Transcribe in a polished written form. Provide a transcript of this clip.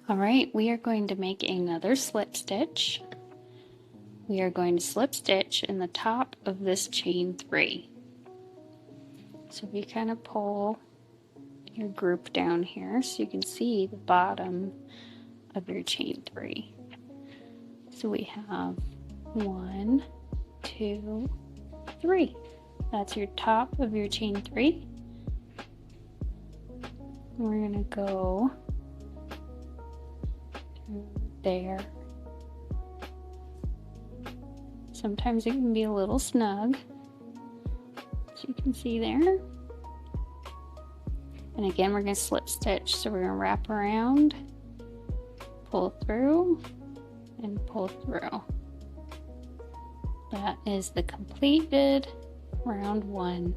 All right, we are going to make another slip stitch. We are going to slip stitch in the top of this chain 3. So if you kind of pull your group down here so you can see the bottom of your chain 3. So we have 1, 2, 3. That's your top of your chain 3. We're going to go through there. Sometimes it can be a little snug, as you can see there. And again, we're going to slip stitch. So we're going to wrap around, pull through, and pull through. That is the completed round 1.